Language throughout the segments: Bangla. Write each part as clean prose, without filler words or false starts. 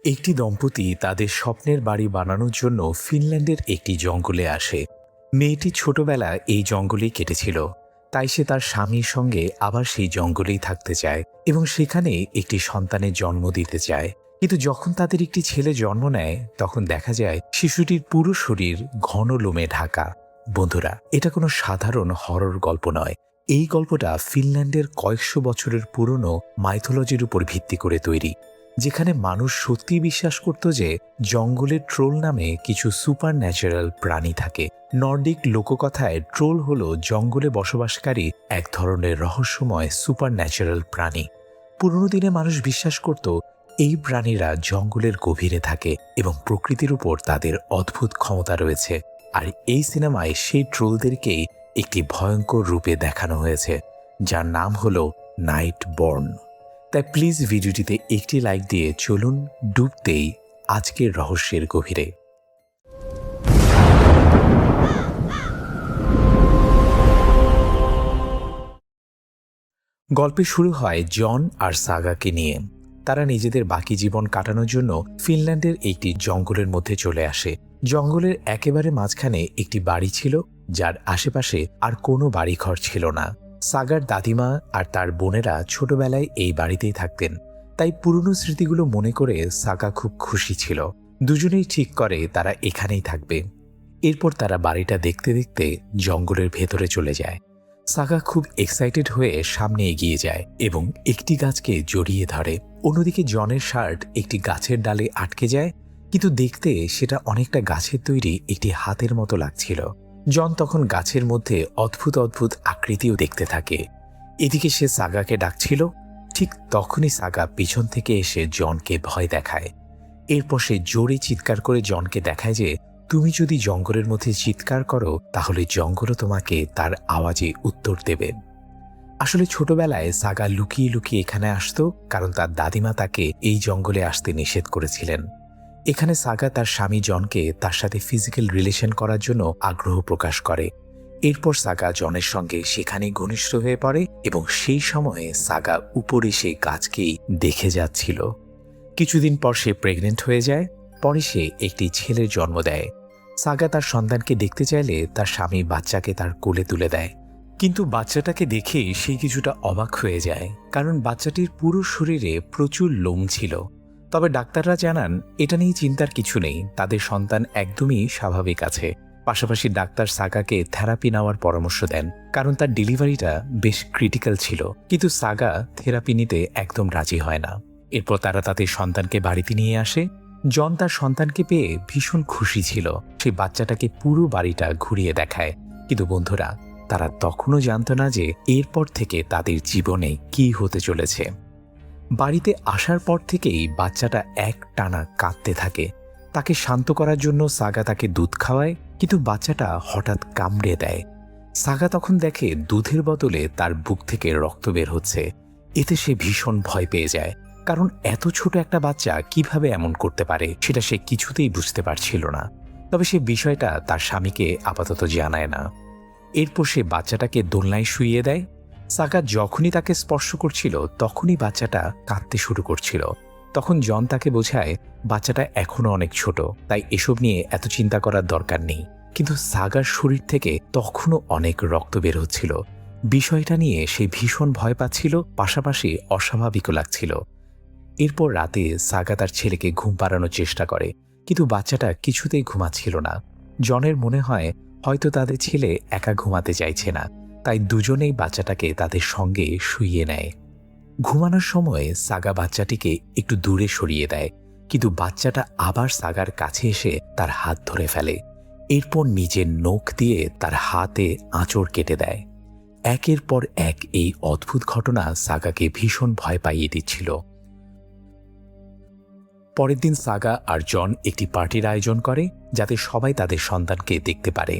একটি দম্পতি তাদের স্বপ্নের বাড়ি বানানোর জন্য ফিনল্যান্ডের একটি জঙ্গলে আসে। মেয়েটি ছোটবেলা এই জঙ্গলেই কেটেছিল, তাই সে তার স্বামীর সঙ্গে আবার সেই জঙ্গলেই থাকতে চায় এবং সেখানে একটি সন্তানের জন্ম দিতে চায়। কিন্তু যখন তাদের একটি ছেলে জন্ম নেয় তখন দেখা যায় শিশুটির পুরো শরীর ঘন লোমে ঢাকা। বন্ধুরা, এটা কোনো সাধারণ হরর গল্প নয়। এই গল্পটা ফিনল্যান্ডের কয়েকশো বছরের পুরনো মাইথোলজির উপর ভিত্তি করে তৈরি, যেখানে মানুষ সত্যি বিশ্বাস করত যে জঙ্গলের ট্রোল নামে কিছু সুপার ন্যাচারাল প্রাণী থাকে। নর্ডিক লোককথায় ট্রোল হলো জঙ্গলে বসবাসকারী এক ধরনের রহস্যময় সুপার ন্যাচারাল প্রাণী। পুরনো দিনে মানুষ বিশ্বাস করত এই প্রাণীরা জঙ্গলের গভীরে থাকে এবং প্রকৃতির উপর তাদের অদ্ভুত ক্ষমতা রয়েছে। আর এই সিনেমায় সেই ট্রোলদেরকেই একটি ভয়ঙ্কর রূপে দেখানো হয়েছে, যার নাম হলো নাইট বর্ন। তাই প্লিজ ভিডিওটিতে একটি লাইক দিয়ে চলুন ডুবতেই আজকের রহস্যের গভীরে। গল্পে শুরু হয় জন আর সাগাকে নিয়ে। তারা নিজেদের বাকি জীবন কাটানোর জন্য ফিনল্যান্ডের একটি জঙ্গলের মধ্যে চলে আসে। জঙ্গলের একেবারে মাঝখানে একটি বাড়ি ছিল, যার আশেপাশে আর কোনো বাড়িঘর ছিল না। সাগার দাদিমা আর তার বোনেরা ছোটবেলায় এই বাড়িতেই থাকতেন, তাই পুরনো স্মৃতিগুলো মনে করে সাগা খুব খুশি ছিল। দুজনেই ঠিক করে তারা এখানেই থাকবে। এরপর তারা বাড়িটা দেখতে দেখতে জঙ্গলের ভেতরে চলে যায়। সাগা খুব এক্সাইটেড হয়ে সামনে এগিয়ে যায় এবং একটি গাছকে জড়িয়ে ধরে। অন্যদিকে জনের শার্ট একটি গাছের ডালে আটকে যায়, কিন্তু দেখতে সেটা অনেকটা গাছের তৈরি একটি হাতের মতো লাগছিল। জন তখন গাছের মধ্যে অদ্ভুত অদ্ভুত আকৃতিও দেখতে থাকে। এদিকে সে সাগাকে ডাকছিল। ঠিক তখনই সাগা পিছন থেকে এসে জনকে ভয় দেখায়। এরপর সে জোরে চিৎকার করে জনকে দেখায় যে তুমি যদি জঙ্গলের মধ্যে চিৎকার করো তাহলে জঙ্গলও তোমাকে তার আওয়াজে উত্তর দেবে। আসলে ছোটবেলায় সাগা লুকিয়ে লুকিয়ে এখানে আসতো, কারণ তার দাদিমা তাকে এই জঙ্গলে আসতে নিষেধ করেছিলেন। এখানে সাগা তার স্বামী জনকে তার সাথে ফিজিক্যাল রিলেশন করার জন্য আগ্রহ প্রকাশ করে। এরপর সাগা জনের সঙ্গে সেখানে ঘনিষ্ঠ হয়ে পড়ে এবং সেই সময়ে সাগা উপরে সেই গাছকেই দেখে যাচ্ছিল। কিছুদিন পর সে প্রেগনেন্ট হয়ে যায়। পরে সে একটি ছেলের জন্ম দেয়। সাগা তার সন্তানকে দেখতে চাইলে তার স্বামী বাচ্চাকে তার কোলে তুলে দেয়, কিন্তু বাচ্চাটাকে দেখেই সে কিছুটা অবাক হয়ে যায়, কারণ বাচ্চাটির পুরো শরীরে প্রচুর লোম ছিল। তবে ডাক্তাররা জানান এটা নিয়ে চিন্তার কিছু নেই, তাদের সন্তান একদমই স্বাভাবিক আছে। পাশাপাশি ডাক্তার সাগাকে থেরাপি নেওয়ার পরামর্শ দেন, কারণ তার ডেলিভারিটা বেশ ক্রিটিক্যাল ছিল। কিন্তু সাগা থেরাপি নিতে একদম রাজি হয় না। এরপর তারা তাদের সন্তানকে বাড়িতে নিয়ে আসে। জন তার সন্তানকে পেয়ে ভীষণ খুশি ছিল। সেই বাচ্চাটাকে পুরো বাড়িটা ঘুরিয়ে দেখায়। কিন্তু বন্ধুরা, তারা তখনও জানত না যে এরপর থেকে তাদের জীবনে কি হতে চলেছে। বাড়িতে আসার পর থেকেই বাচ্চাটা এক টানা কাঁদতে থাকে। তাকে শান্ত করার জন্য সাগা তাকে দুধ খাওয়ায়, কিন্তু বাচ্চাটা হঠাৎ কামড়ে দেয়। সাগা তখন দেখে দুধের বদলে তার বুক থেকে রক্ত বের হচ্ছে। এতে সে ভীষণ ভয় পেয়ে যায়, কারণ এত ছোট একটা বাচ্চা কিভাবে এমন করতে পারে সেটা সে কিছুতেই বুঝতে পারছিল না। তবে সে বিষয়টা তার স্বামীকে আপাতত জানায় না। এরপর সে বাচ্চাটাকে দোলনায় শুইয়ে দেয়। সাগা যখনই তাকে স্পর্শ করছিল তখনই বাচ্চাটা কাঁদতে শুরু করছিল। তখন জন তাকে বোঝায় বাচ্চাটা এখনো অনেক ছোট, তাই এসব নিয়ে এত চিন্তা করার দরকার নেই। কিন্তু সাগার শরীর থেকে তখনও অনেক রক্ত বের হচ্ছিল। বিষয়টা নিয়ে সে ভীষণ ভয় পাচ্ছিল, পাশাপাশি অস্বাভাবিকও লাগছিল। এরপর রাতে সাগা তার ছেলেকে ঘুম পাড়ানোর চেষ্টা করে, কিন্তু বাচ্চাটা কিছুতেই ঘুমাচ্ছিল না। জনের মনে হয় হয়তো তাদের ছেলে একা ঘুমাতে চাইছে না, তাই দুজনেই বাচ্চাটাকে তাদের সঙ্গে শুইয়ে নেয়। ঘুমানোর সময় সাগা বাচ্চাটিকে একটু দূরে সরিয়ে দেয়, কিন্তু বাচ্চাটা আবার সাগার কাছে এসে তার হাত ধরে ফেলে। এরপর নিজের নখ দিয়ে তার হাতে আঁচড় কেটে দেয়। একের পর এক এই অদ্ভুত ঘটনা সাগাকে ভীষণ ভয় পাইয়ে দিচ্ছিল। পরের দিন সাগা আর জন একটি পার্টির আয়োজন করে, যাতে সবাই তাদের সন্তানকে দেখতে পারে।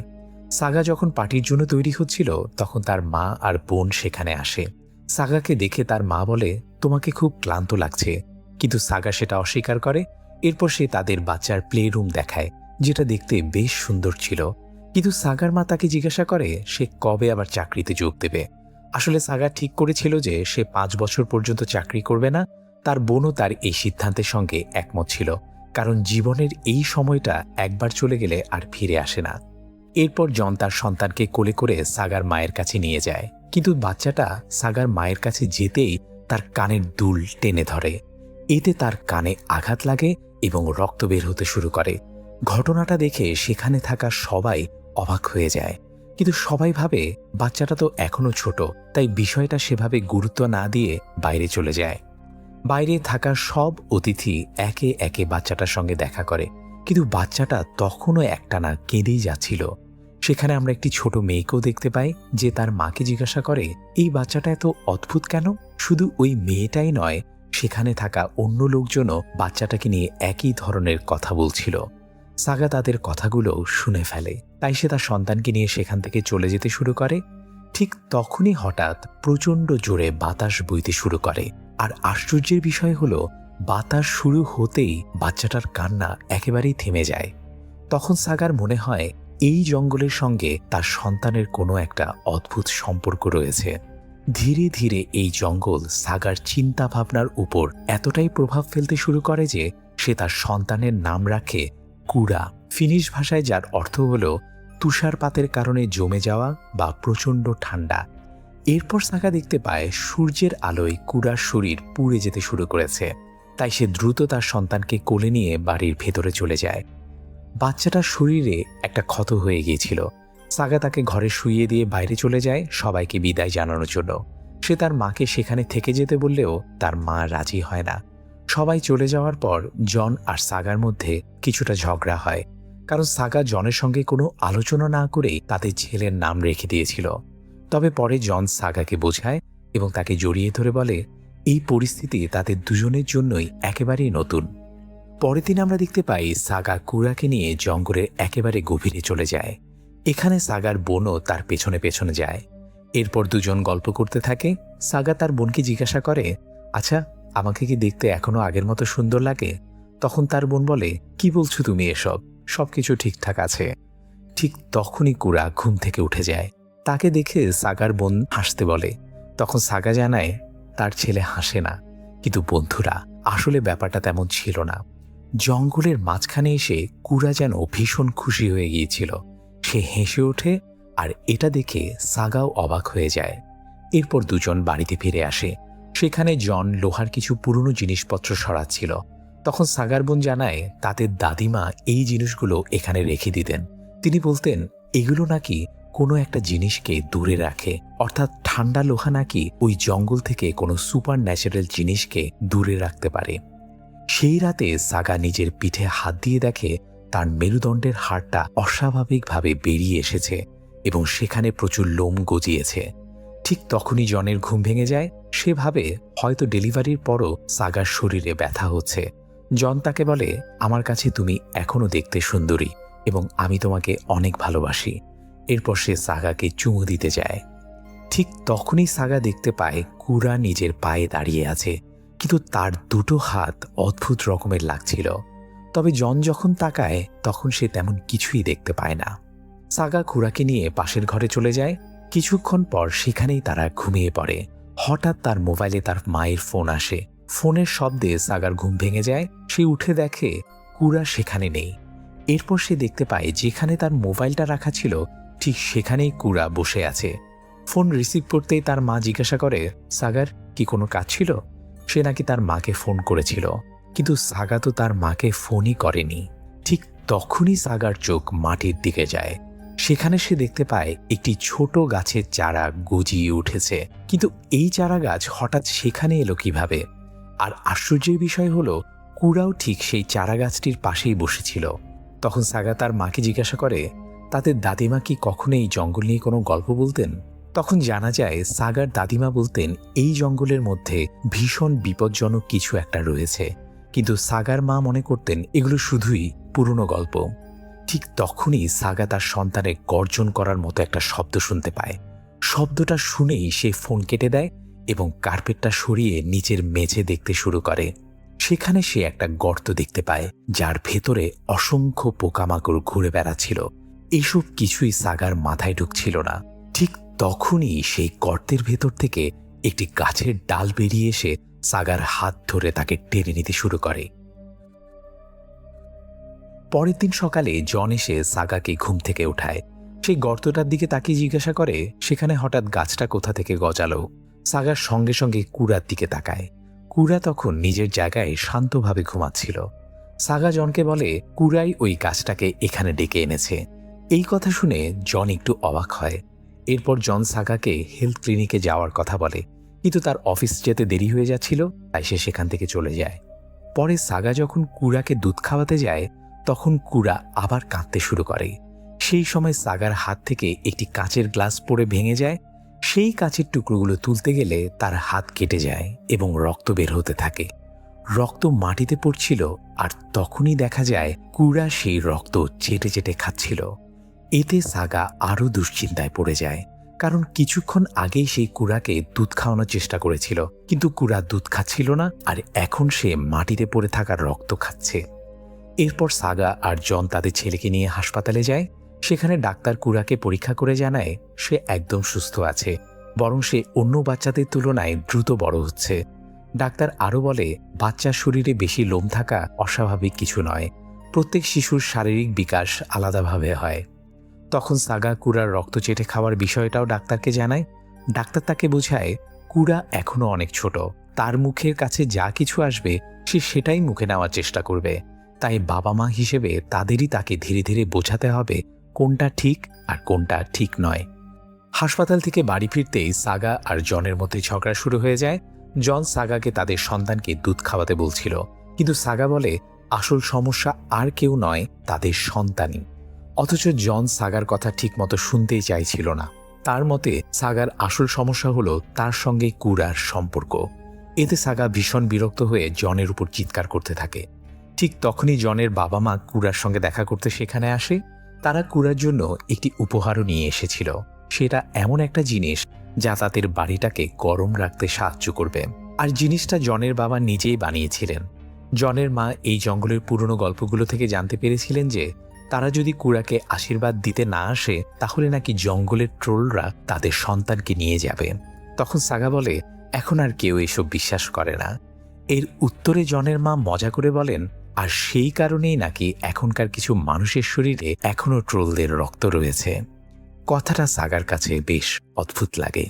সাগা যখন পার্টির জন্য তৈরি হচ্ছিল তখন তার মা আর বোন সেখানে আসে। সাগাকে দেখে তার মা বলে, তোমাকে খুব ক্লান্ত লাগছে, কিন্তু সাগা সেটা অস্বীকার করে। এরপর সে তাদের বাচ্চার প্লে রুম দেখায়, যেটা দেখতে বেশ সুন্দর ছিল। কিন্তু সাগার মা তাকে জিজ্ঞাসা করে সে কবে আবার চাকরিতে যোগ দেবে। আসলে সাগা ঠিক করেছিল যে সে 5 বছর পর্যন্ত চাকরি করবে না, তার বোনও তার এই সিদ্ধান্তের সঙ্গে একমত ছিল, কারণ জীবনের এই সময়টা একবার চলে গেলে আর ফিরে আসে না। এরপর জন তার সন্তানকে কোলে করে সাগার মায়ের কাছে নিয়ে যায়, কিন্তু বাচ্চাটা সাগার মায়ের কাছে যেতেই তার কানের দুল টেনে ধরে। এতে তার কানে আঘাত লাগে এবং রক্ত বের হতে শুরু করে। ঘটনাটা দেখে সেখানে থাকা সবাই অবাক হয়ে যায়, কিন্তু সবাই ভাবে বাচ্চাটা তো এখনো ছোট, তাই বিষয়টা সেভাবে গুরুত্ব না দিয়ে বাইরে চলে যায়। বাইরে থাকা সব অতিথি একে একে বাচ্চাটার সঙ্গে দেখা করে, কিন্তু বাচ্চাটা তখনও একটানা কেঁদেই যাচ্ছিল। সেখানে আমরা একটি ছোট মেয়েকেও দেখতে পাই, যে তার মাকে জিজ্ঞাসা করে এই বাচ্চাটা এত অদ্ভুত কেন। শুধু ওই মেয়েটাই নয়, সেখানে থাকা অন্য লোকজনও বাচ্চাটাকে নিয়ে একই ধরনের কথা বলছিল। সাগা তাদের কথাগুলো শুনে ফেলে, তাই সে তার সন্তানকে নিয়ে সেখান থেকে চলে যেতে শুরু করে। ঠিক তখনই হঠাৎ প্রচণ্ড জোরে বাতাস বইতে শুরু করে, আর আশ্চর্যের বিষয় হলো বাতাস শুরু হতেই বাচ্চাটার কান্না একেবারেই থেমে যায়। তখন সাগার মনে হয় এই জঙ্গলের সঙ্গে তার সন্তানের কোনো একটা অদ্ভুত সম্পর্ক রয়েছে। ধীরে ধীরে এই জঙ্গল সাগার চিন্তা ভাবনার উপর এতটাই প্রভাব ফেলতে শুরু করে যে সে তার সন্তানের নাম রাখে কুরা, ফিনিশ ভাষায়, যার অর্থ হল তুষারপাতের কারণে জমে যাওয়া বা প্রচণ্ড ঠান্ডা। এরপর সাগা দেখতে পায় সূর্যের আলোয় কুরার শরীর পুড়ে যেতে শুরু করেছে, তাই সে দ্রুত তার সন্তানকে কোলে নিয়ে বাড়ির ভেতরে চলে যায়। বাচ্চাটার শরীরে একটা ক্ষত হয়ে গিয়েছিল। সাগা তাকে ঘরে শুইয়ে দিয়ে বাইরে চলে যায় সবাইকে বিদায় জানানোর জন্য। সে তার মাকে সেখানে থেকে যেতে বললেও তার মা রাজি হয় না। সবাই চলে যাওয়ার পর জন আর সাগার মধ্যে কিছুটা ঝগড়া হয়, কারণ সাগা জনের সঙ্গে কোনো আলোচনা না করেই তাদের ছেলের নাম রেখে দিয়েছিল। তবে পরে জন সাগাকে বোঝায় এবং তাকে জড়িয়ে ধরে বলে এই পরিস্থিতি তাদের দুজনের জন্যই একেবারেই নতুন। পরের দিন আমরা দেখতে পাই সাগা কুরাকে নিয়ে জঙ্গলের একেবারে গভীরে চলে যায়। এখানে সাগার বোনও তার পেছনে পেছনে যায়। এরপর দুজন গল্প করতে থাকে। সাগা তার বোনকে জিজ্ঞাসা করে, আচ্ছা, আমাকে কি দেখতে এখনো আগের মতো সুন্দর লাগে? তখন তার বোন বলে, কি বলছো তুমি এসব? সবকিছু ঠিকঠাক আছে। ঠিক তখনই কুরা ঘুম থেকে উঠে যায়। তাকে দেখে সাগার বোন হাসতে বলে। তখন সাগা জানায় তার ছেলে হাসে না, কিন্তু বন্ধুরা, আসলে ব্যাপারটা তেমন ছিল না। জঙ্গলের মাঝখানে এসে কুরা যেন ভীষণ খুশি হয়ে গিয়েছিল। সে হেসে ওঠে, আর এটা দেখে সাগাও অবাক হয়ে যায়। এরপর দুজন বাড়িতে ফিরে আসে। সেখানে জন লোহার কিছু পুরনো জিনিসপত্র সরাচ্ছিল। তখন সাগার বোন জানায় তাদের দাদিমা এই জিনিসগুলো এখানে রেখে দিতেন। তিনি বলতেন এগুলো নাকি কোনো একটা জিনিসকে দূরে রাখে, অর্থাৎ ঠান্ডা লোহা নাকি ওই জঙ্গল থেকে কোনো সুপার ন্যাচারাল জিনিসকে দূরে রাখতে পারে। সেই রাতে সাগা নিজের পিঠে হাত দিয়ে দেখে তার মেরুদণ্ডের হাড়টা অস্বাভাবিকভাবে বেরিয়ে এসেছে এবং সেখানে প্রচুর লোম গজিয়েছে। ঠিক তখনই জনের ঘুম ভেঙে যায়। সে ভাবে হয়তো ডেলিভারির পরও সাগার শরীরে ব্যথা হচ্ছে। জন তাকে বলে, আমার কাছে তুমি এখনো দেখতে সুন্দরী এবং আমি তোমাকে অনেক ভালোবাসি। এরপর সে সাগাকে চুমু দিতে যায়। ঠিক তখনই সাগা দেখতে পায় কুরা নিজের পায়ে দাঁড়িয়ে আছে, কিন্তু তার দুটো হাত অদ্ভুত রকমের লাগছিল। তবে জন যখন তাকায় তখন সে তেমন কিছুই দেখতে পায় না। সাগা কুরাকে নিয়ে পাশের ঘরে চলে যায়। কিছুক্ষণ পর সেখানেই তারা ঘুমিয়ে পড়ে। হঠাৎ তার মোবাইলে তার মায়ের ফোন আসে। ফোনের শব্দে সাগার ঘুম ভেঙে যায়। সে উঠে দেখে কুরা সেখানে নেই। এরপর সে দেখতে পায় যেখানে তার মোবাইলটা রাখা ছিল ঠিক সেখানেই কুরা বসে আছে। ফোন রিসিভ করতেই তার মা জিজ্ঞাসা করে, সাগার কি কোনো কাজ ছিল? সে নাকি তার মাকে ফোন করেছিল, কিন্তু সাগা তো তার মাকে ফোনই করেনি। ঠিক তখনই সাগার চোখ মাটির দিকে যায়। সেখানে সে দেখতে পায় একটি ছোট গাছের চারা গজিয়ে উঠেছে, কিন্তু এই চারা গাছ হঠাৎ সেখানে এলো কিভাবে? আর আশ্চর্যের বিষয় হলো কুরাও ঠিক সেই চারা গাছটির পাশেই বসেছিল। তখন সাগা তার মাকে জিজ্ঞাসা করে, তাদের দাদিমা কি কখনো এই জঙ্গল নিয়ে কোনো গল্প বলতেন? তখন জানা যায় সাগার দাদিমা বলতেন এই জঙ্গলের মধ্যে ভীষণ বিপজ্জনক কিছু একটা রয়েছে, কিন্তু সাগার মা মনে করতেন এগুলো শুধুই পুরনো গল্প। ঠিক তখনই সাগা তার সন্তানের গর্জন করার মতো একটা শব্দ শুনতে পায়। শব্দটা শুনেই সে ফোন কেটে দেয় এবং কার্পেটটা সরিয়ে নিচের মেঝে দেখতে শুরু করে। সেখানে সে একটা গর্ত দেখতে পায়, যার ভেতরে অসংখ্য পোকামাকড় ঘুরে বেড়াচ্ছিল। এসব কিছুই সাগার মাথায় ঢুকছিল না। ঠিক তখনই সেই গর্তের ভেতর থেকে একটি গাছের ডাল বেরিয়ে এসে সাগার হাত ধরে তাকে টেনে নিতে শুরু করে। পরের দিন সকালে জন এসে সাগাকে ঘুম থেকে উঠায়। সেই গর্তটার দিকে তাকিয়ে জিজ্ঞাসা করে সেখানে হঠাৎ গাছটা কোথা থেকে গজালো। সাগার সঙ্গে সঙ্গে কুড়ার দিকে তাকায়। কুড়া তখন নিজের জায়গায় শান্তভাবে ঘুমাচ্ছিল। সাগা জনকে বলে কুড়াই ওই গাছটাকে এখানে ডেকে এনেছে। এই কথা শুনে জন একটু অবাক হয়। এরপর জন সাগাকে হেলথ ক্লিনিকে যাওয়ার কথা বলে, কিন্তু তার অফিস যেতে দেরি হয়ে যাচ্ছিল, তাই সে সেখান থেকে চলে যায়। পরে সাগা যখন কুড়াকে দুধ খাওয়াতে যায় তখন কুড়া আবার কাঁদতে শুরু করে। সেই সময় সাগার হাত থেকে একটি কাঁচের গ্লাস পড়ে ভেঙে যায়। সেই কাঁচের টুকরোগুলো তুলতে গেলে তার হাত কেটে যায় এবং রক্ত বের হতে থাকে। রক্ত মাটিতে পড়ছিল, আর তখনই দেখা যায় কুড়া সেই রক্ত চেটে চেটে খাচ্ছিল। এতে সাগা আরও দুশ্চিন্তায় পড়ে যায়, কারণ কিছুক্ষণ আগেই সেই কুড়াকে দুধ খাওয়ানোর চেষ্টা করেছিল, কিন্তু কুড়া দুধ খাচ্ছিল না, আর এখন সে মাটিতে পড়ে থাকা রক্ত খাচ্ছে। এরপর সাগা আর জন তাদের ছেলেকে নিয়ে হাসপাতালে যায়। সেখানে ডাক্তার কুড়াকে পরীক্ষা করে জানায় সে একদম সুস্থ আছে, বরং সে অন্য বাচ্চাদের তুলনায় দ্রুত বড় হচ্ছে। ডাক্তার আরও বলে বাচ্চার শরীরে বেশি লোম থাকা অস্বাভাবিক কিছু নয়, প্রত্যেক শিশুর শারীরিক বিকাশ আলাদাভাবে হয়। তখন সাগা কুড়ার রক্ত চেটে খাওয়ার বিষয়টাও ডাক্তারকে জানায়। ডাক্তার তাকে বোঝায় কুড়া এখনও অনেক ছোট, তার মুখের কাছে যা কিছু আসবে সে সেটাই মুখে নেওয়ার চেষ্টা করবে, তাই বাবা মা হিসেবে তাদেরই তাকে ধীরে ধীরে বোঝাতে হবে কোনটা ঠিক আর কোনটা ঠিক নয়। হাসপাতাল থেকে বাড়ি ফিরতেই সাগা আর জনের মধ্যে ঝগড়া শুরু হয়ে যায়। জন সাগাকে তাদের সন্তানকে দুধ খাওয়াতে বলছিল, কিন্তু সাগা বলে আসল সমস্যা আর কেউ নয়, তাদের সন্তানই। অথচ জন সাগার কথা ঠিকমতো শুনতেই চাইছিল না। তার মতে সাগার আসল সমস্যা হলো তার সঙ্গে কুড়ার সম্পর্ক। এতে সাগা ভীষণ বিরক্ত হয়ে জনের উপর চিৎকার করতে থাকে। ঠিক তখনই জনের বাবা মা কুড়ার সঙ্গে দেখা করতে সেখানে আসে। তারা কুড়ার জন্য একটি উপহারও নিয়ে এসেছিল। সেটা এমন একটা জিনিস যা তাদের বাড়িটাকে গরম রাখতে সাহায্য করবে, আর জিনিসটা জনের বাবা নিজেই বানিয়েছিলেন। জনের মা এই জঙ্গলের পুরনো গল্পগুলো থেকে জানতে পেরেছিলেন যে তারা যদি কুড়াকে আশীর্বাদ দিতে না আসে তাহলে নাকি জঙ্গলের ট্রোলরা তাদের সন্তানকে নিয়ে যাবে। তখন সাগা বলে এখন আর কেউ এসব বিশ্বাস করে না। এর উত্তরে জনের মা মজা করে বলেন আর সেই কারণেই নাকি এখনকার কিছু মানুষের শরীরে এখনও ট্রোলদের রক্ত রয়েছে। কথাটা সাগার কাছে বেশ অদ্ভুত লাগে।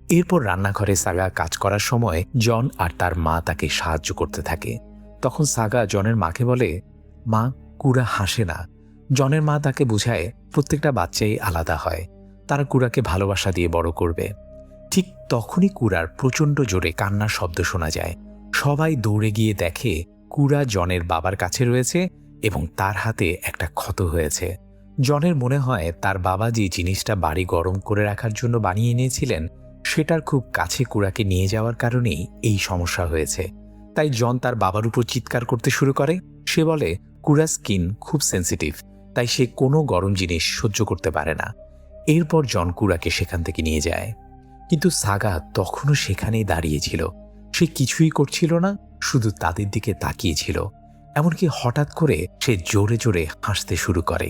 এরপর রান্নাঘরে সাগা কাজ করার সময় জন আর তার মা তাকে সাহায্য করতে থাকে। তখন সাগা জনের মাকে বলে মা, কুড়া হাসে না। জনের মা তাকে বোঝায় প্রত্যেকটা বাচ্চাই আলাদা হয়, তারা কুড়াকে ভালোবাসা দিয়ে বড় করবে। ঠিক তখনই কুড়ার প্রচণ্ড জোরে কান্নার শব্দ শোনা যায়। সবাই দৌড়ে গিয়ে দেখে কুড়া জনের বাবার কাছে রয়েছে এবং তার হাতে একটা ক্ষত হয়েছে। জনের মনে হয় তার বাবা যে জিনিসটা বাড়ি গরম করে রাখার জন্য বানিয়ে এনেছিলেন সেটার খুব কাছে কুড়াকে নিয়ে যাওয়ার কারণেই এই সমস্যা হয়েছে। তাই জন তার বাবার উপর চিৎকার করতে শুরু করে। সে বলে কুড়ার স্কিন খুব সেন্সিটিভ, তাই সে কোনো গরম জিনিস সহ্য করতে পারে না। এরপর জন কুড়াকে সেখান থেকে নিয়ে যায়, কিন্তু সাগা তখনও সেখানেই দাঁড়িয়েছিল। সে কিছুই করছিল না, শুধু তাদের দিকে তাকিয়েছিল। এমনকি হঠাৎ করে সে জোরে জোরে হাসতে শুরু করে।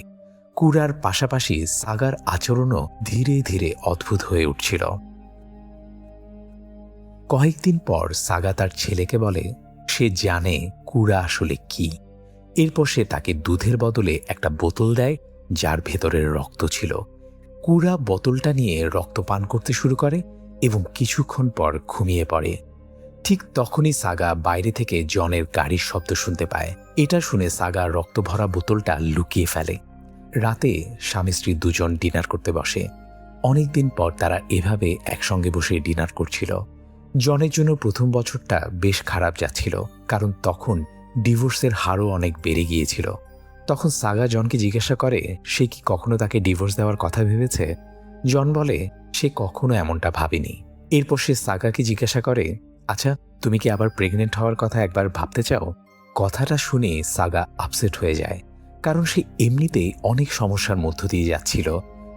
কুড়ার পাশাপাশি সাগার আচরণও ধীরে ধীরে অদ্ভুত হয়ে উঠছিল। কয়েকদিন পর সাগা তার ছেলেকে বলে সে জানে কুড়া আসলে কি। এরপর সে তাকে দুধের বদলে একটা বোতল দেয় যার ভেতরের রক্ত ছিল। কুড়া বোতলটা নিয়ে রক্ত পান করতে শুরু করে এবং কিছুক্ষণ পর ঘুমিয়ে পড়ে। ঠিক তখনই সাগা বাইরে থেকে জনের গাড়ির শব্দ শুনতে পায়। এটা শুনে সাগা রক্ত ভরা বোতলটা লুকিয়ে ফেলে। রাতে স্বামী স্ত্রী দুজন ডিনার করতে বসে। অনেকদিন পর তারা এভাবে একসঙ্গে বসে ডিনার করছিল। জনের জন্য প্রথম বছরটা বেশ খারাপ যাচ্ছিল, কারণ তখন ডিভোর্সের হারও অনেক বেড়ে গিয়েছিল। তখন সাগা জনকে জিজ্ঞাসা করে সে কি কখনো তাকে ডিভোর্স দেওয়ার কথা ভেবেছে। জন বলে সে কখনো এমনটা ভাবেনি। এরপর সে সাগাকে জিজ্ঞাসা করে আচ্ছা, তুমি কি আবার প্রেগনেন্ট হওয়ার কথা একবার ভাবতে চাও? কথাটা শুনে সাগা আপসেট হয়ে যায়, কারণ সে এমনিতেই অনেক সমস্যার মধ্য দিয়ে যাচ্ছিল।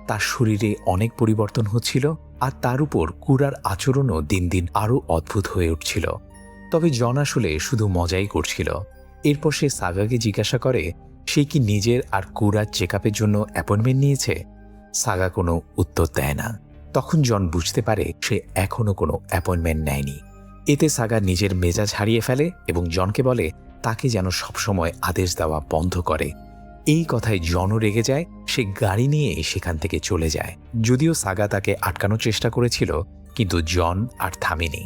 তার শরীরে অনেক পরিবর্তন হচ্ছিল, আর তার উপর কুড়ার আচরণও দিন দিন আরও অদ্ভুত হয়ে উঠছিল। তবে জন আসলে শুধু মজাই করছিল। এরপর সে সাগাকে জিজ্ঞাসা করে সে কি নিজের আর কুড়ার চেকআপের জন্য অ্যাপয়েন্টমেন্ট নিয়েছে। সাগা কোনো উত্তর দেয় না। তখন জন বুঝতে পারে সে এখনো কোনো অ্যাপয়েন্টমেন্ট নেয়নি। এতে সাগা নিজের মেজাজ হারিয়ে ফেলে এবং জনকে বলে তাকে যেন সবসময় আদেশ দেওয়া বন্ধ করে। এই কথায় জনও রেগে যায়, সে গাড়ি নিয়ে সেখান থেকে চলে যায়। যদিও সাগা তাকে আটকানোর চেষ্টা করেছিল, কিন্তু জন আর থামেনি।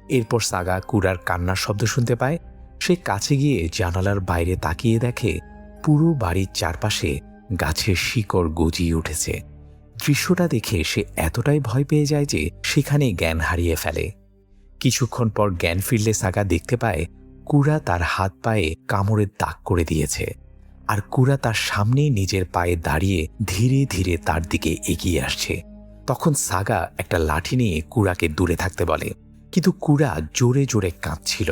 এরপর সাগা কুরার কান্নার শব্দ শুনতে পায়। সে কাছে গিয়ে জানালার বাইরে তাকিয়ে দেখে পুরো বাড়ির চারপাশে গাছের শিকড় গজিয়ে উঠেছে। দৃশ্যটা দেখে সে এতটাই ভয় পেয়ে যায় যে সেখানে জ্ঞান হারিয়ে ফেলে। কিছুক্ষণ পর জ্ঞান ফিরলে সাগা দেখতে পায় কুরা তার হাত পায়ে কামড়ের দাগ করে দিয়েছে, আর কুরা তার সামনেই নিজের পায়ে দাঁড়িয়ে ধীরে ধীরে তার দিকে এগিয়ে আসছে। তখন সাগা একটা লাঠি নিয়ে কুরাকে দূরে থাকতে বলে, কিন্তু কুরা জোরে জোরে কাঁদছিল।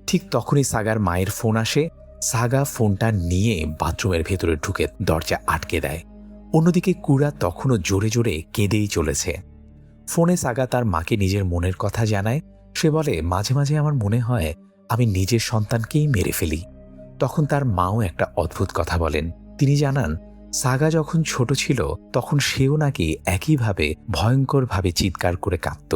ঠিক তখনই সাগার মায়ের ফোন আসে। সাগা ফোনটা নিয়ে বাথরুমের ভেতরে ঢুকে দরজা আটকে দেয়। অন্যদিকে কুরা তখনও জোরে জোরে কেঁদেই চলেছে। ফোনে সাগা তার মাকে নিজের মনের কথা জানায়। সে বলে, মাঝে মাঝে আমার মনে হয় আমি নিজের সন্তানকেই মেরে ফেলি। তখন তার মাও একটা অদ্ভুত কথা বলেন। তিনি জানান, সাগা যখন ছোট ছিল তখন সেও নাকি একইভাবে ভয়ঙ্করভাবে চিৎকার করে কাঁদত।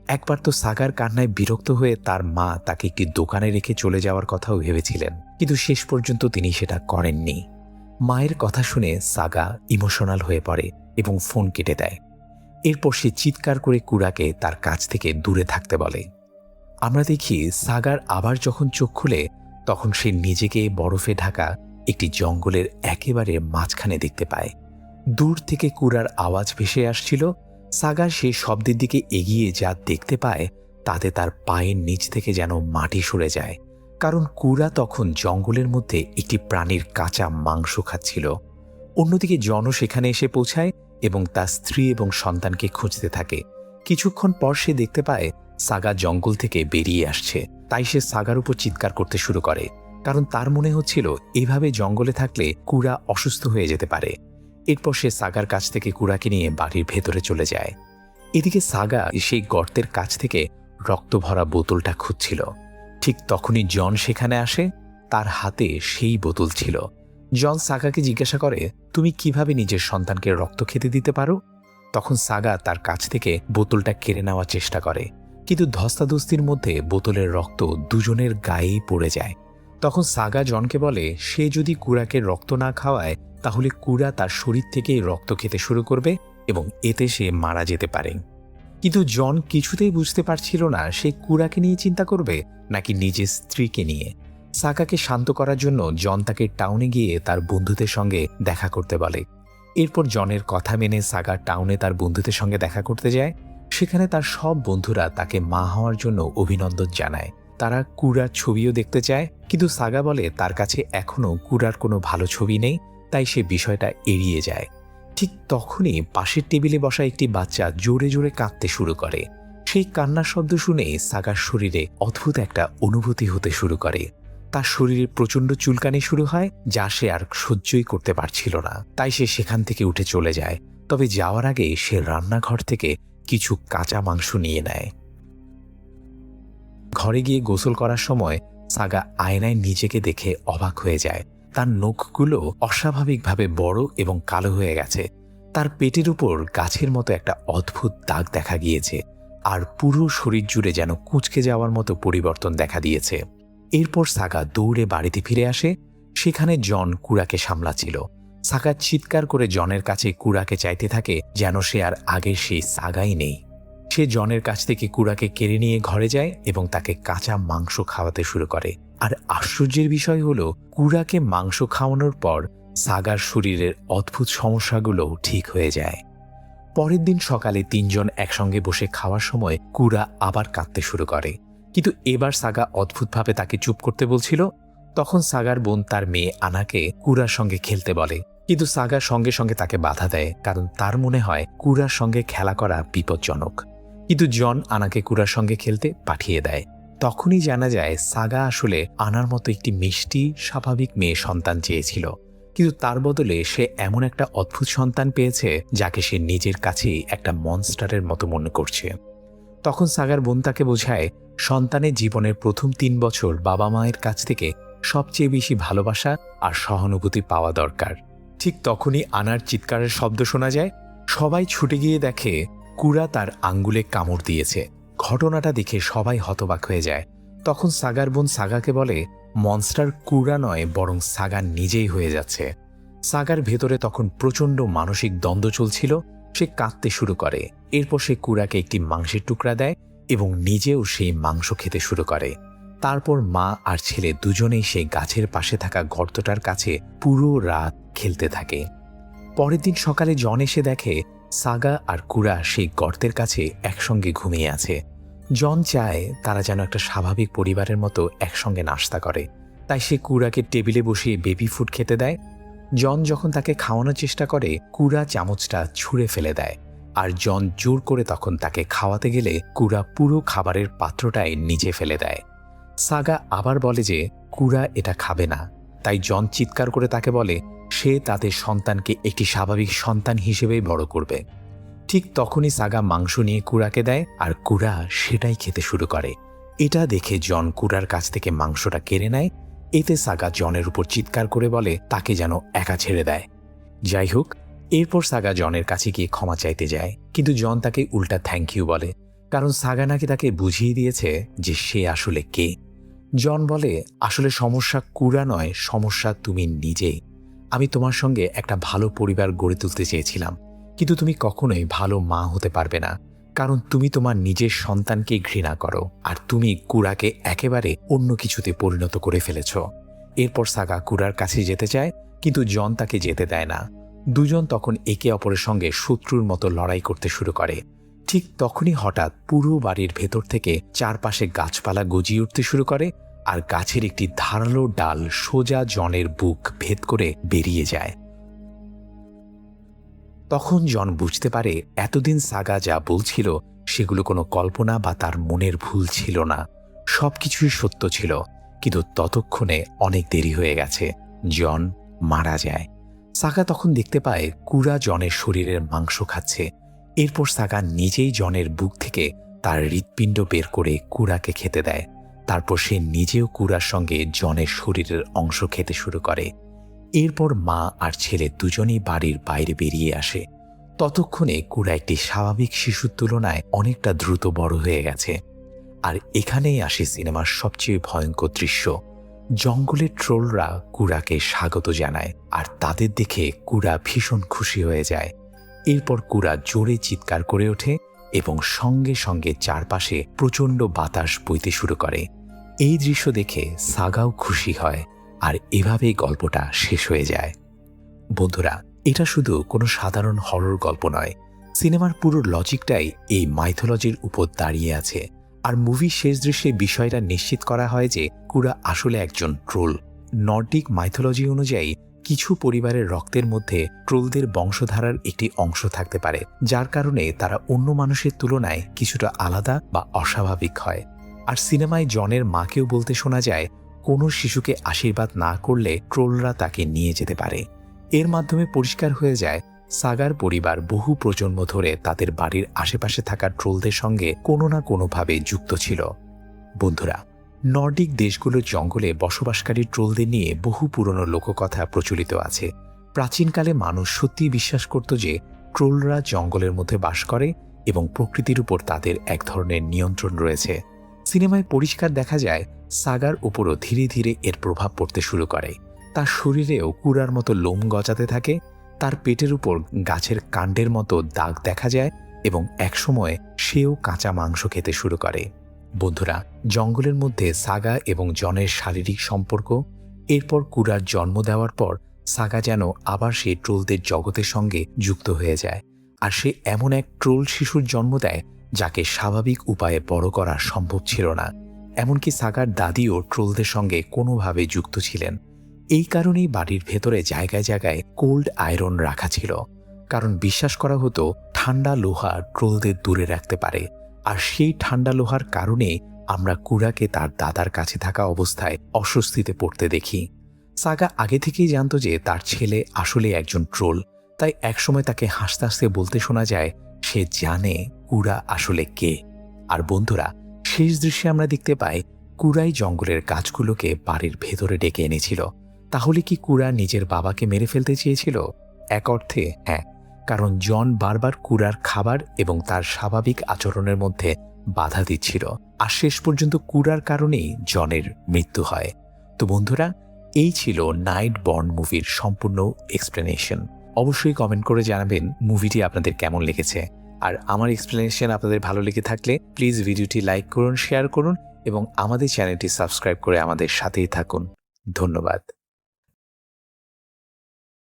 একবার তো সাগার কান্নায় বিরক্ত হয়ে তার মা তাকে একটি দোকানে রেখে চলে যাওয়ার কথাও ভেবেছিলেন, কিন্তু শেষ পর্যন্ত তিনি সেটা করেননি। মায়ের কথা শুনে সাগা ইমোশনাল হয়ে পড়ে এবং ফোন কেটে দেয়। এরপর সে চিৎকার করে কুরাকে তার কাছ থেকে দূরে থাকতে বলে। আমরা দেখি সাগার আবার যখন চোখ খুলে তখন সে নিজেকে বরফে ঢাকা একটি জঙ্গলের একেবারে মাঝখানে দেখতে পায়। দূর থেকে কুরার আওয়াজ ভেসে আসছিল। সাগা সেই শব্দের দিকে এগিয়ে যা দেখতে পায় তাতে তার পায়ের নিচ থেকে যেন মাটি সরে যায়, কারণ কুরা তখন জঙ্গলের মধ্যে একটি প্রাণীর কাঁচা মাংস খাচ্ছিল। অন্যদিকে জনও সেখানে এসে পৌঁছায় এবং তার স্ত্রী এবং সন্তানকে খুঁজতে থাকে। কিছুক্ষণ পর সে দেখতে পায় সাগা জঙ্গল থেকে বেরিয়ে আসছে। তাই সে সাগার উপর চিৎকার করতে শুরু করে, কারণ তার মনে হচ্ছিল এভাবে জঙ্গলে থাকলে কুরা অসুস্থ হয়ে যেতে পারে। এরপর সে সাগার কাছ থেকে কুরাকে নিয়ে বাড়ির ভেতরে চলে যায়। এদিকে সাগা সেই গর্তের কাছ থেকে রক্ত ভরা বোতলটা খুঁজছিল। ঠিক তখনই জন সেখানে আসে। তার হাতে সেই বোতল ছিল। জন সাগাকে জিজ্ঞাসা করে, তুমি কিভাবে নিজের সন্তানকে রক্ত খেতে দিতে পারো? তখন সাগা তার কাছ থেকে বোতলটা কেড়ে নেওয়ার চেষ্টা করে, কিন্তু ধস্তাধস্তির মধ্যে বোতলের রক্ত দুজনের গায়েই পড়ে যায়। তখন সাগা জনকে বলে, সে যদি কুরাকে রক্ত না খাওয়ায় তাহলে কুরা তার শরীর থেকেই রক্ত খেতে শুরু করবে এবং এতে সে মারা যেতে পারে। কিন্তু জন কিছুতেই বুঝতে পারছিল না সে কুরাকে নিয়ে চিন্তা করবে নাকি নিজের স্ত্রীকে নিয়ে। সাগাকে শান্ত করার জন্য জন তাকে টাউনে গিয়ে তার বন্ধুদের সঙ্গে দেখা করতে বলে। এরপর জনের কথা মেনে সাগা টাউনে তার বন্ধুদের সঙ্গে দেখা করতে যায়। সেখানে তার সব বন্ধুরা তাকে মা হওয়ার জন্য অভিনন্দন জানায়। তারা কুরার ছবিও দেখতে চায়, কিন্তু সাগা বলে তার কাছে এখনও কুরার কোনো ভালো ছবি নেই, তাই সে বিষয়টা এড়িয়ে যায়। ঠিক তখনই পাশের টেবিলে বসা একটি বাচ্চা জোরে জোরে কাঁদতে শুরু করে। সেই কান্নার শব্দ শুনে সাগার শরীরে অদ্ভুত একটা অনুভূতি হতে শুরু করে। তার শরীরে প্রচণ্ড চুলকানি শুরু হয়, যা সে আর সহ্যই করতে পারছিল না। তাই সে সেখান থেকে উঠে চলে যায়। তবে যাওয়ার আগে সে রান্নাঘর থেকে কিছু কাঁচা মাংস নিয়ে নেয়। ঘরে গিয়ে গোসল করার সময় সাগা আয়নায় নিজেকে দেখে অবাক হয়ে যায়। তার নখগুলো অস্বাভাবিকভাবে বড় এবং কালো হয়ে গেছে। তার পেটের উপর গাছের মতো একটা অদ্ভুত দাগ দেখা গিয়েছে, আর পুরো শরীর জুড়ে যেন কুঁচকে যাওয়ার মতো পরিবর্তন দেখা দিয়েছে। এরপর সাগা দৌড়ে বাড়িতে ফিরে আসে। সেখানে জন কুরাকে সামলাচ্ছিল। সাগা চিৎকার করে জনের কাছে কুরাকে চাইতে থাকে, যেন সে আর আগের সেই সাগাই নেই। সে জনের কাছ থেকে কুরাকে কেড়ে নিয়ে ঘরে যায় এবং তাকে কাঁচা মাংস খাওয়াতে শুরু করে। আর আশ্চর্যের বিষয় হলো, কুরাকে মাংস খাওয়ানোর পর সাগার শরীরের অদ্ভুত সমস্যাগুলো ঠিক হয়ে যায়। পরের দিন সকালে তিনজন একসঙ্গে বসে খাওয়ার সময় কুরা আবার কাঁদতে শুরু করে, কিন্তু এবার সাগা অদ্ভুতভাবে তাকে চুপ করতে বলছিল। তখন সাগার বোন তার মেয়ে আনাকে কুরার সঙ্গে খেলতে বলে, কিন্তু সাগা সঙ্গে সঙ্গে তাকে বাধা দেয়, কারণ তার মনে হয় কুরার সঙ্গে খেলা করা বিপজ্জনক। কিন্তু জন আনাকে কুরার সঙ্গে খেলতে পাঠিয়ে দেয়। তখনই জানা যায় সাগা আসলে আনার মতো একটি মিষ্টি স্বাভাবিক মেয়ে সন্তান চেয়েছিল, কিন্তু তার বদলে সে এমন একটা অদ্ভুত সন্তান পেয়েছে যাকে সে নিজের কাছেই একটা মনস্টারের মতো মনে করছে। তখন সাগার বোন তাকে বোঝায়, সন্তানের জীবনের প্রথম 3 বছর বাবা মায়ের কাছ থেকে সবচেয়ে বেশি ভালোবাসা আর সহানুভূতি পাওয়া দরকার। ঠিক তখনই আনার চিৎকারের শব্দ শোনা যায়। সবাই ছুটে গিয়ে দেখে কুরা তার আঙ্গুলে কামড় দিয়েছে। ঘটনাটা দেখে সবাই হতবাক হয়ে যায়। তখন সাগার বোন সাগাকে বলে, মনস্টার কুরা নয়, বরং সাগা নিজেই হয়ে যাচ্ছে। সাগার ভেতরে তখন প্রচণ্ড মানসিক দ্বন্দ্ব চলছিল। সে কাঁদতে শুরু করে। এরপর সে কুরাকে একটি মাংসের টুকরা দেয় এবং নিজেও সেই মাংস খেতে শুরু করে। তারপর মা আর ছেলে দুজনেই সেই গাছের পাশে থাকা গর্তটার কাছে পুরো রাত খেলতে থাকে। পরের দিন সকালে জন এসে দেখে সাগা আর কুরা সেই গর্তের কাছে একসঙ্গে ঘুমিয়ে আছে। জন চায় তারা যেন একটা স্বাভাবিক পরিবারের মতো একসঙ্গে নাস্তা করে, তাই সে কুরাকে টেবিলে বসিয়ে বেবি ফুড খেতে দেয়। জন যখন তাকে খাওয়ানোর চেষ্টা করে, কুরা চামচটা ছুঁড়ে ফেলে দেয়, আর জন জোর করে তখন তাকে খাওয়াতে গেলে কুরা পুরো খাবারের পাত্রটাই নিচে ফেলে দেয়। সাগা আবার বলে যে কুরা এটা খাবে না, তাই জন চিৎকার করে তাকে বলে সে তাদের সন্তানকে একটি স্বাভাবিক সন্তান হিসেবেই বড় করবে। ঠিক তখনই সাগা মাংস নিয়ে কুরাকে দেয়, আর কুরা সেটাই খেতে শুরু করে। এটা দেখে জন কুরার কাছ থেকে মাংসটা কেড়ে নেয়। এতে সাগা জনের উপর চিৎকার করে বলে তাকে যেন একা ছেড়ে দেয়। যাই হোক, এরপর সাগা জনের কাছে গিয়ে ক্ষমা চাইতে যায়, কিন্তু জন তাকে উল্টা থ্যাংক ইউ বলে, কারণ সাগা নাকি তাকে বুঝিয়ে দিয়েছে যে সে আসলে কে। জন বলে, আসলে সমস্যা কুরা নয়, সমস্যা তুমি নিজে। আমি তোমার সঙ্গে একটা ভালো পরিবার গড়ে তুলতে চেয়েছিলাম, কিন্তু তুমি কখনোই ভালো মা হতে পারবে না, কারণ তুমি তোমার নিজের সন্তানকে ঘৃণা করো, আর তুমি কুরাকে একেবারে অন্য কিছুতে পরিণত করে ফেলেছ। এরপর সাগা কুরার কাছে যেতে চায়, কিন্তু জন তাকে যেতে দেয় না। দুজন তখন একে অপরের সঙ্গে শত্রুর মতো লড়াই করতে শুরু করে। ঠিক তখনই হঠাৎ পুরো বাড়ির ভেতর থেকে চারপাশে গাছপালা গজিয়ে উঠতে শুরু করে, আর গাছের একটি ধারালো ডাল সোজা জনের বুক ভেদ করে বেরিয়ে যায়। তখন জন বুঝতে পারে এতদিন সাগা যা বলছিল সেগুলো কোনো কল্পনা বা তার মনের ভুল ছিল না, সবকিছুই সত্য ছিল। কিন্তু ততক্ষণে অনেক দেরি হয়ে গেছে, জন মারা যায়। সাগা তখন দেখতে পায় কুরা জনের শরীরের মাংস খাচ্ছে। এরপর সাগা নিজেই জনের বুক থেকে তার হৃৎপিণ্ড বের করে কুরাকে খেতে দেয়। তারপর সে নিজেও কুরার সঙ্গে জনের শরীরের অংশ খেতে শুরু করে। এরপর মা আর ছেলে দুজনেই বাড়ির বাইরে বেরিয়ে আসে। ততক্ষণে কুরা একটি স্বাভাবিক শিশুর তুলনায় অনেকটা দ্রুত বড় হয়ে গেছে। আর এখানেই আসে সিনেমার সবচেয়ে ভয়ঙ্কর দৃশ্য। জঙ্গলের ট্রোলরা কুরাকে স্বাগত জানায়, আর তাদের দেখে কুরা ভীষণ খুশি হয়ে যায়। এরপর কুরা জোরে চিৎকার করে ওঠে এবং সঙ্গে সঙ্গে চারপাশে প্রচণ্ড বাতাস বইতে শুরু করে। এই দৃশ্য দেখে সাগাও খুশি হয়, আর এভাবেই গল্পটা শেষ হয়ে যায়। বন্ধুরা, এটা শুধু কোনো সাধারণ হরর গল্প নয়, সিনেমার পুরো লজিকটাই এই মাইথোলজির উপর দাঁড়িয়ে আছে। আর মুভির শেষ দৃশ্যে বিষয়টা নিশ্চিত করা হয় যে কুরা আসলে একজন ট্রোল। নর্ডিক মাইথোলজি অনুযায়ী কিছু পরিবারের রক্তের মধ্যে ট্রোলদের বংশধারার একটি অংশ থাকতে পারে, যার কারণে তারা অন্য মানুষের তুলনায় কিছুটা আলাদা বা অস্বাভাবিক হয়। আর সিনেমায় জনের মাকেও বলতে শোনা যায় কোনো শিশুকে আশীর্বাদ না করলে ট্রোলরা তাকে নিয়ে যেতে পারে। এর মাধ্যমে পরিষ্কার হয়ে যায় সাগার পরিবার বহু প্রজন্ম ধরে তাদের বাড়ির আশেপাশে থাকা ট্রোলদের সঙ্গে কোনো না কোনোভাবে যুক্ত ছিল। বন্ধুরা, নর্ডিক দেশগুলোর জঙ্গলে বসবাসকারী ট্রোলদের নিয়ে বহু পুরনো লোককথা প্রচলিত আছে। প্রাচীনকালে মানুষ সত্যিই বিশ্বাস করত যে ট্রোলরা জঙ্গলের মধ্যে বাস করে এবং প্রকৃতির উপর তাদের এক ধরনের নিয়ন্ত্রণ রয়েছে। সিনেমায় পরিষ্কার দেখা যায় সাগার উপরও ধীরে ধীরে এর প্রভাব পড়তে শুরু করে। তার শরীরেও কুরার মতো লোম গজাতে থাকে, তার পেটের উপর গাছের কাণ্ডের মতো দাগ দেখা যায় এবং একসময় সেও কাঁচা মাংস খেতে শুরু করে। বন্ধুরা, জঙ্গলের মধ্যে সাগা এবং জনের শারীরিক সম্পর্ক, এরপর কুরার জন্ম দেওয়ার পর সাগা যেন আবার সেই ট্রোলদের জগতের সঙ্গে যুক্ত হয়ে যায়। আর সে এমন এক ট্রোল শিশুর জন্ম দেয় যাকে স্বাভাবিক উপায়ে বড় করা সম্ভব ছিল না। এমনকি সাগার দাদিও ট্রোলদের সঙ্গে কোনোভাবে যুক্ত ছিলেন। এই কারণেই বাড়ির ভেতরে জায়গায় জায়গায় কোল্ড আয়রন রাখা ছিল, কারণ বিশ্বাস করা হতো ঠান্ডা লোহা ট্রোলদের দূরে রাখতে পারে। আর সেই ঠান্ডা লোহার কারণে আমরা কুরাকে তার দাদার কাছে থাকা অবস্থায় অস্বস্তিতে পড়তে দেখি। সাগা আগে থেকেই জানত যে তার ছেলে আসলে একজন ট্রোল, তাই একসময় তাকে হাসতে হাসতে বলতে শোনা যায় সে জানে কুরা আসলে কে। আর বন্ধুরা, শেষ দৃশ্যে আমরা দেখতে পাই কুরাই জঙ্গলের গাছগুলোকে বাড়ির ভেতরে ডেকে এনেছিল। তাহলে কি কুরা নিজের বাবাকে মেরে ফেলতে চেয়েছিল? এক অর্থে হ্যাঁ, কারণ জন বারবার কুরার খাবার এবং তার স্বাভাবিক আচরণের মধ্যে বাধা দিচ্ছিল, আর শেষ পর্যন্ত কুরার কারণেই জনের মৃত্যু হয়। তো বন্ধুরা, এই ছিল নাইট বর্ন মুভির সম্পূর্ণ এক্সপ্লেনেশন। অবশ্যই কমেন্ট করে জানাবেন মুভিটি আপনাদের কেমন লেগেছে। আর আমার এক্সপ্লেনেশন আপনাদের ভালো লেগে থাকলে প্লিজ ভিডিওটি লাইক করুন, শেয়ার করুন এবং আমাদের চ্যানেলটি সাবস্ক্রাইব করে আমাদের সাথেই থাকুন। ধন্যবাদ।